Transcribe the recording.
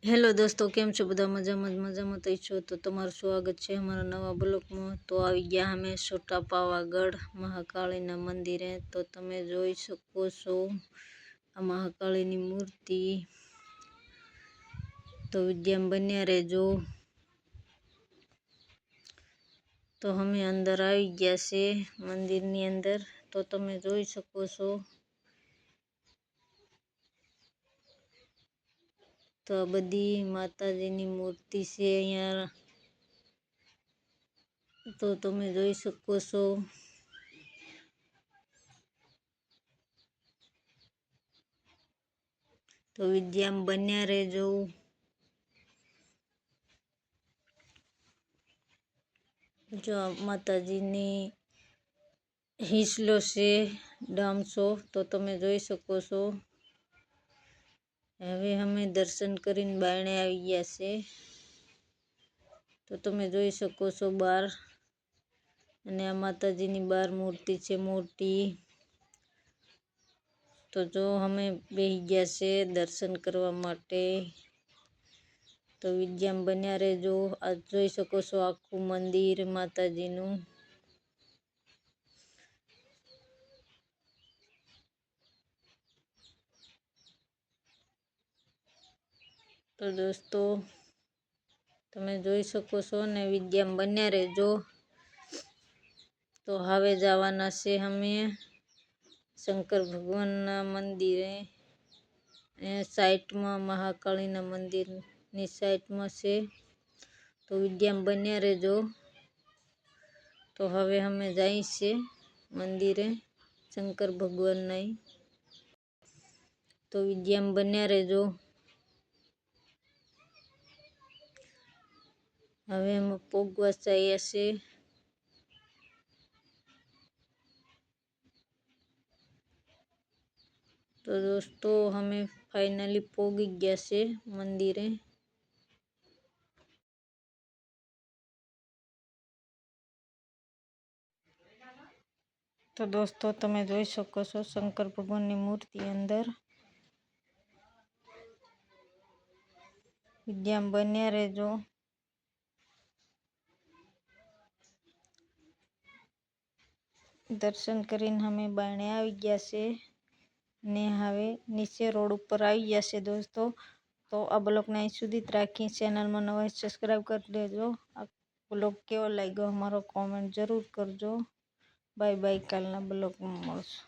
Hello દોસ્તો, કેમ છો બધા? મજામાં થઈ છો તો તમારું સ્વાગત છે અમારા નવા બ્લોગમાં। તો આવી ગયા અમે છોટા પાવાગઢ મહાકાળીના મંદિરે। તો તમે જોઈ શકો છો આ મહાકાળીની મૂર્તિ। તો વિડીયોમાં બન્યા રહેજો। તો અમે અંદર આવી ગયા છે મંદિરની અંદર। તો તમે જોઈ શકો છો। તો આ બધી માતાજીની મૂર્તિ છે અહીંયા। તો તમે જોઈ શકો છો। તો વિડીયોમાં બન્યા રહેજો। જો માતાજીની હિંચલો છે ડામસો। તો તમે જોઈ શકો છો। હવે અમે દર્શન કરીને બાયણે આવી ગયા છે। તો તમે જોઈ શકો છો બહાર। અને આ માતાજીની બહાર મૂર્તિ છે મોટી। તો જો અમે બેસી ગયા છે દર્શન કરવા માટે। તો વિડીયોમાં બન્યા રહેજો। આ જોઈ શકો છો આખું મંદિર માતાજીનું। તો દોસ્તો તમે જોઈ શકો છો ને વિડીયોમાં બન્યા રહેજો। તો હવે જવાના છે અમે શંકર ભગવાનના મંદિરે। સાઈડમાં મહાકાળીના મંદિરની સાઈડમાં છે। તો વિડીયોમાં બન્યા રહેજો। તો હવે અમે જઈએ છીએ મંદિરે શંકર ભગવાનના। તો વિડીયોમાં બન્યા રહેજો। હવે અમે પોગવા જઈએ છીએ। તો દોસ્તો અમે ફાઇનલી પોગી ગયા છે મંદિરે। તો દોસ્તો તમે જોઈ શકો છો શંકર ભગવાનની મૂર્તિ અંદર। વિડીયોમાં બન્યા રહેજો। દર્શન કરીને અમે બાયણે આવી ગયા છે ને હવે નીચે રોડ ઉપર આવી ગયા છે દોસ્તો। તો આ બ્લોગને અહીં સુધી જ રાખી। ચેનલમાં નવા સબસ્ક્રાઈબ કરી દેજો। આ બ્લોગ કેવો લાગ્યો અમારો કોમેન્ટ જરૂર કરજો। બાય બાય, કાલના બ્લોગમાં મળશું।